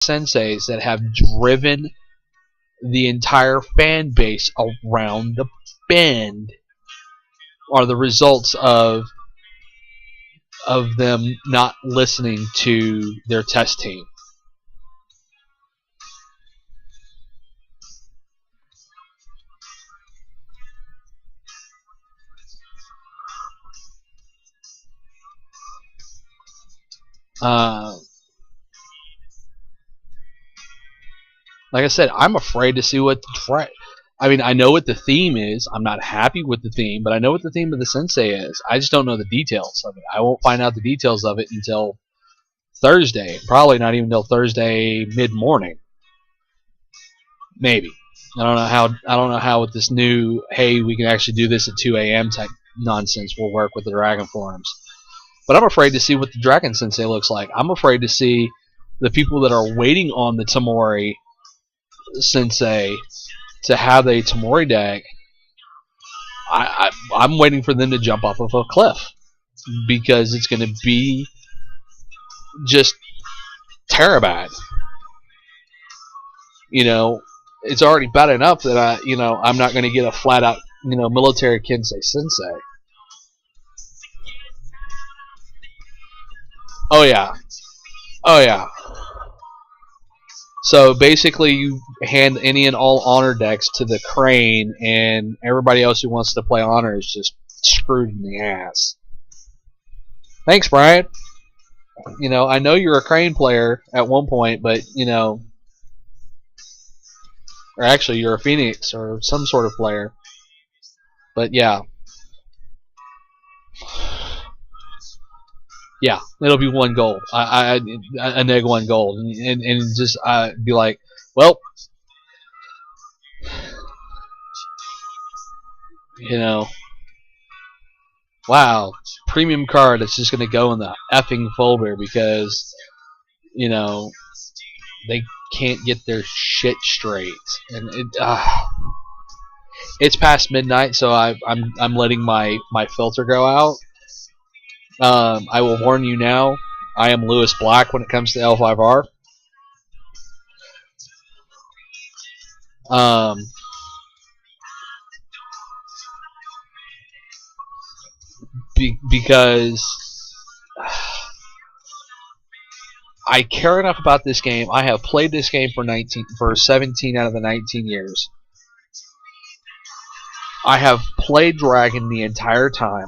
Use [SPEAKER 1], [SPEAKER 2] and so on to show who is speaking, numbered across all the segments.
[SPEAKER 1] senseis that have driven the entire fan base around the bend are the results of them not listening to their test team. Like I said, I'm afraid to see what I mean, I know what the theme is. I'm not happy with the theme, but I know what the theme of the sensei is. I just don't know the details of it. I won't find out the details of it until Thursday. Probably not even until Thursday mid-morning. Maybe. I don't know how with this new, hey, we can actually do this at 2 a.m. type nonsense will work with the Dragon forums. But I'm afraid to see what the Dragon Sensei looks like. I'm afraid to see the people that are waiting on the Tamori Sensei to have a Tamori deck. I'm waiting for them to jump off of a cliff because it's going to be just terrible. You know, it's already bad enough that I'm not going to get a flat out, military Kensei Sensei. Oh yeah. Oh yeah. So basically, you hand any and all honor decks to the Crane, and everybody else who wants to play honor is just screwed in the ass. Thanks, Brian. I know you're a Crane player at one point, but or actually you're a Phoenix or some sort of player. But yeah. Yeah, it'll be 1 gold. A neg 1 gold, and just be like, well, wow, premium card that's just gonna go in the effing folder because they can't get their shit straight, and it's past midnight, so I'm letting my filter go out. I will warn you now, I am Lewis Black when it comes to L5R. Because I care enough about this game. I have played this game for 17 out of the 19 years. I have played Dragon the entire time.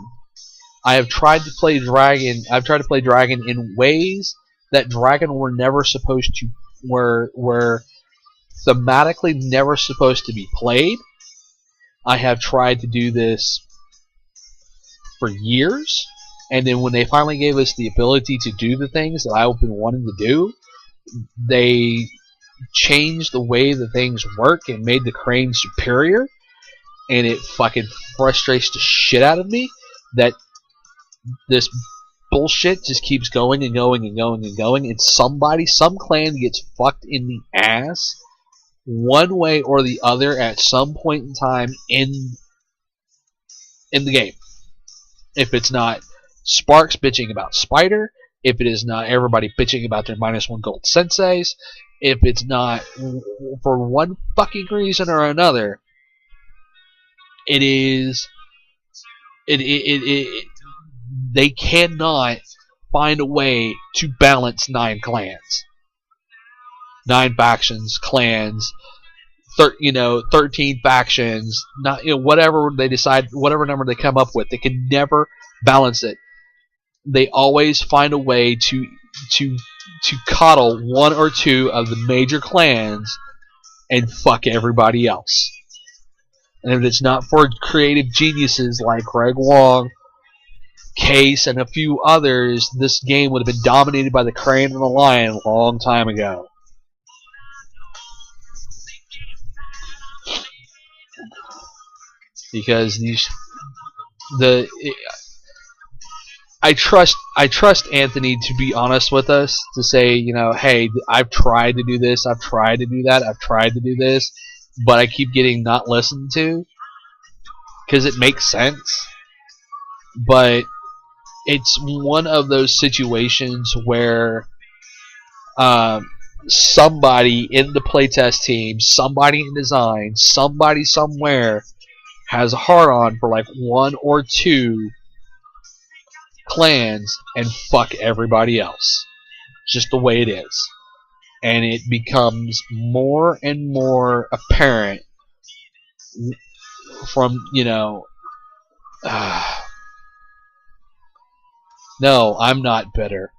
[SPEAKER 1] I have tried to play Dragon. I've tried to play Dragon in ways that Dragon were never supposed to, were thematically never supposed to be played. I have tried to do this for years, and then when they finally gave us the ability to do the things that I've been wanting to do, they changed the way the things work and made the Crane superior, and it fucking frustrates the shit out of me that this bullshit just keeps going and going and going and going, and some clan gets fucked in the ass one way or the other at some point in time in the game. If it's not Sparks bitching about Spider, if it is not everybody bitching about their -1 gold senseis, if it's not for one fucking reason or another, they cannot find a way to balance 9 clans, 9 factions, clans, 13 factions, whatever they decide, whatever number they come up with, they can never balance it. They always find a way to coddle 1 or 2 of the major clans and fuck everybody else. And if it's not for creative geniuses like Greg Wong, Case, and a few others, this game would have been dominated by the Crane and the Lion a long time ago. Because I trust Anthony to be honest with us, to say, hey, I've tried to do this, I've tried to do that, I've tried to do this, but I keep getting not listened to, because it makes sense. But it's one of those situations where somebody in the playtest team, somebody in design, somebody somewhere has a hard on for like one or two clans and fuck everybody else. Just the way it is. And it becomes more and more apparent from, no, I'm not bitter.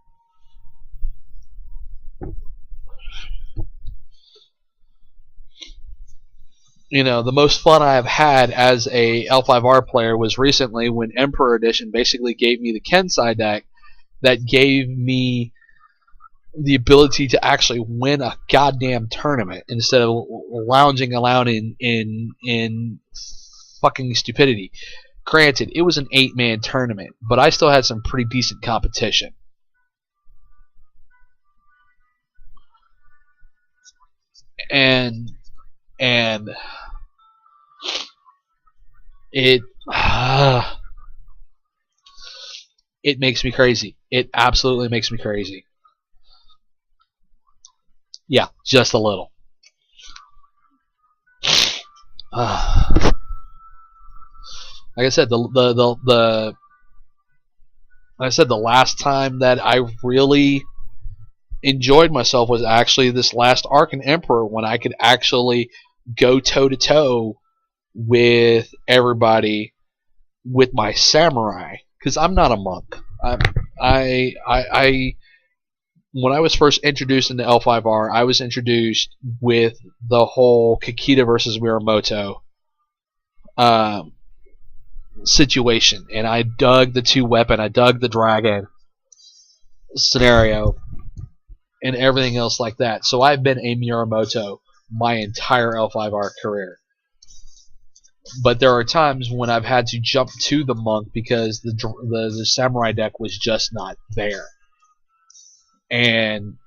[SPEAKER 1] The most fun I've had as a L5R player was recently when Emperor Edition basically gave me the Kensai deck that gave me the ability to actually win a goddamn tournament instead of lounging around in fucking stupidity. Granted, it was an 8-man tournament, but I still had some pretty decent competition. And it it makes me crazy. It absolutely makes me crazy. Yeah, just a little. Like I said, the last time that I really enjoyed myself was actually this last arc in Emperor, when I could actually go toe to toe with everybody with my samurai, because I'm not a monk. I when I was first introduced into L5R, I was introduced with the whole Kikita versus Miramoto situation, and I dug the 2-weapon, I dug the dragon scenario, and everything else like that. So I've been a Miramoto my entire L5R career. But there are times when I've had to jump to the monk because the samurai deck was just not there. And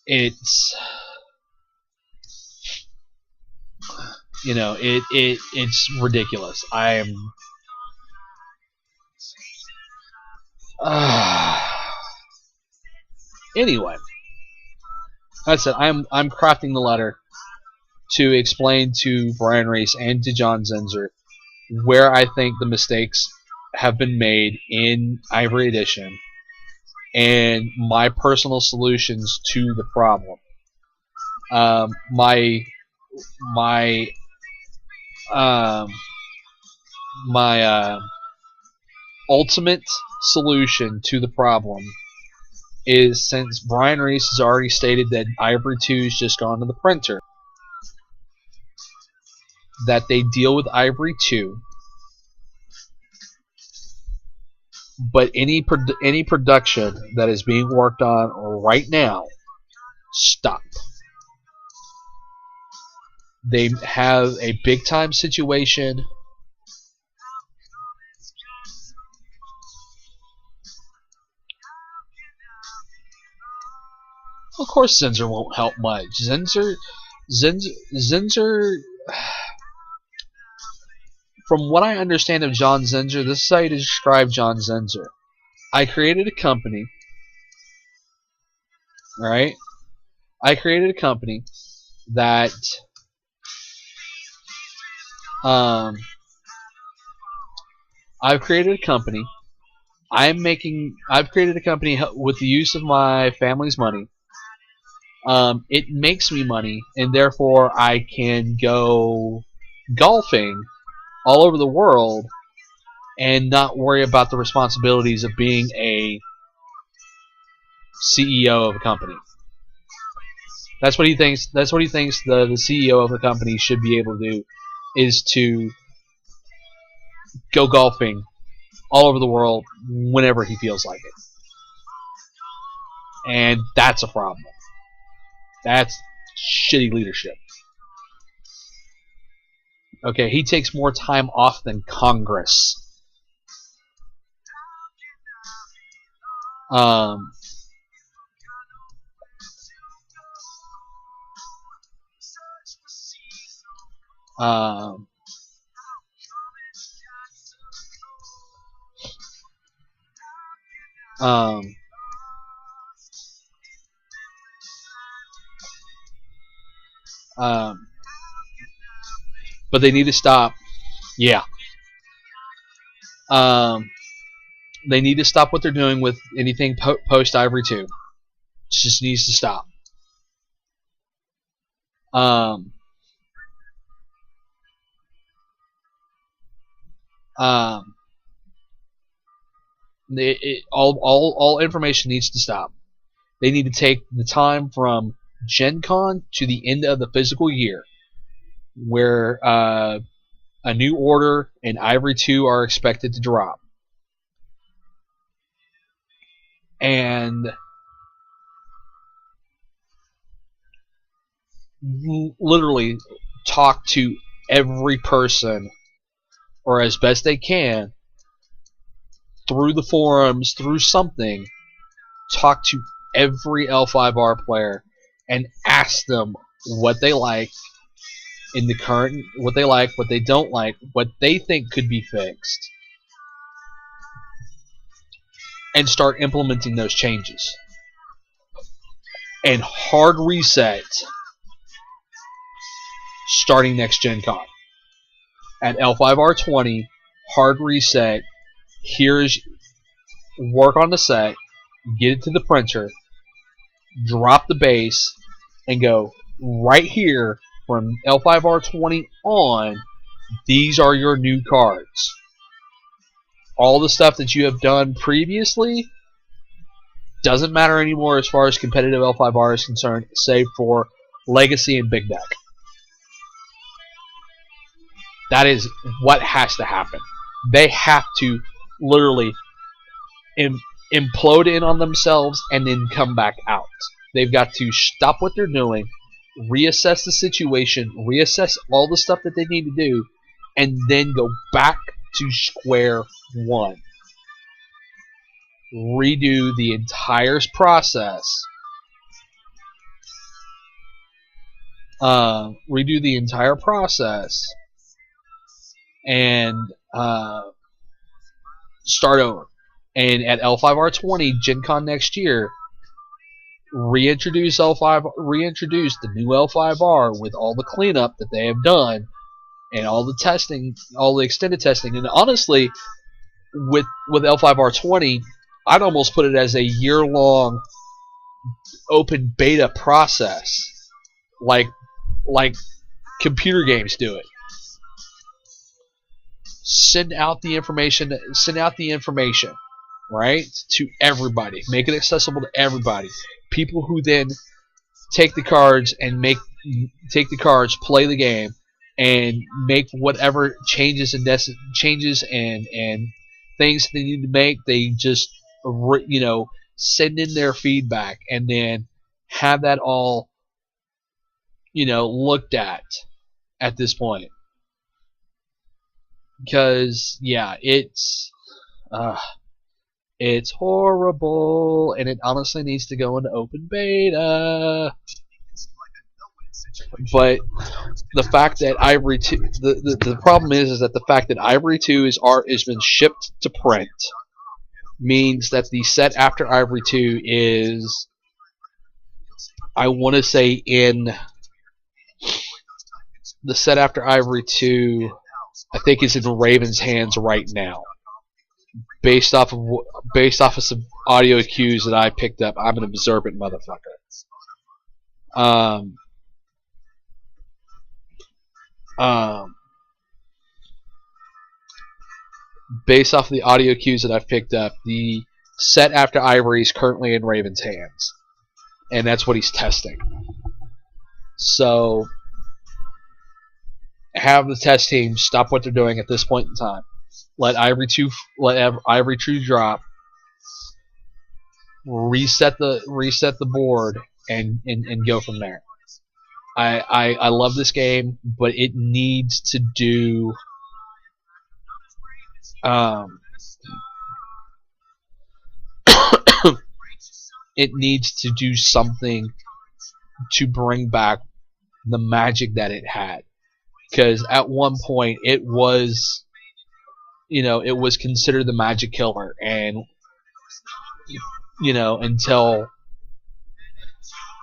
[SPEAKER 1] it's it's ridiculous. Anyway, like I said, I'm crafting the letter to explain to Brian Reese and to John Zinzer where I think the mistakes have been made in Ivory Edition and my personal solutions to the problem. My um, my ultimate solution to the problem is, since Brian Reese has already stated that Ivory 2 has just gone to the printer, that they deal with Ivory 2, but any production that is being worked on right now, stop. They have a big time situation. Of course, Zinzer won't help much. Zinzer, from what I understand of John Zinzer, this is how you describe John Zinzer. I created a company, right? I created a company that I've created a company. I've created a company with the use of my family's money. It makes me money, and therefore I can go golfing all over the world and not worry about the responsibilities of being a CEO of a company. That's what he thinks. That's what he thinks the CEO of a company should be able to do, is to go golfing all over the world whenever he feels like it. And that's a problem. That's shitty leadership. Okay, he takes more time off than Congress. Um, um, um, Um, but they need to stop. Yeah. Um, they need to stop what they're doing with anything post Ivory 2. It just needs to stop. Um, um, all information needs to stop. They need to take the time from Gen Con to the end of the physical year, where a new order and Ivory 2 are expected to drop. And literally talk to every person, or as best they can, through the forums, through something, talk to every L5R player and ask them what they like in the current, what they like, what they don't like, what they think could be fixed, and start implementing those changes. And hard reset starting next Gen Con. At L5R20, hard reset. Here's work on the set, get it to the printer, drop the base, and go right here from L5R20 on. These are your new cards. All the stuff that you have done previously doesn't matter anymore as far as competitive L5R is concerned, save for Legacy and Big Deck. That is what has to happen. They have to literally implode in on themselves and then come back out. They've got to stop what they're doing, reassess the situation, reassess all the stuff that they need to do, and then go back to square one. Redo the entire process. Redo the entire process and start over. And at L5R20 Gen Con next year, reintroduce the new L5R with all the cleanup that they have done and all the testing, all the extended testing. And honestly, with L5R20, I'd almost put it as a year-long open beta process, like computer games do it. Send out the information, right, to everybody. Make it accessible to everybody. People who then take the cards and play the game, and make whatever changes and things they need to make. They just send in their feedback and then have that all looked at this point. Because yeah, it's horrible, and it honestly needs to go into open beta. But the fact that Ivory 2, the problem is that the fact that Ivory 2 is been shipped to print means that the set after Ivory 2 is, I want to say, in the set after Ivory 2, I think is in Raven's hands right now, based off of some audio cues that I picked up. I'm an observant motherfucker. Based off of the audio cues that I've picked up, the set after Ivory is currently in Raven's hands, and that's what he's testing. So have the test team stop what they're doing at this point in time. Let Ivory 2 drop. Reset the board and go from there. I love this game, but it needs to do it needs to do something to bring back the magic that it had. Because at one point it was, it was considered the magic killer, and until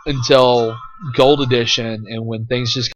[SPEAKER 1] until Gold Edition, and when things just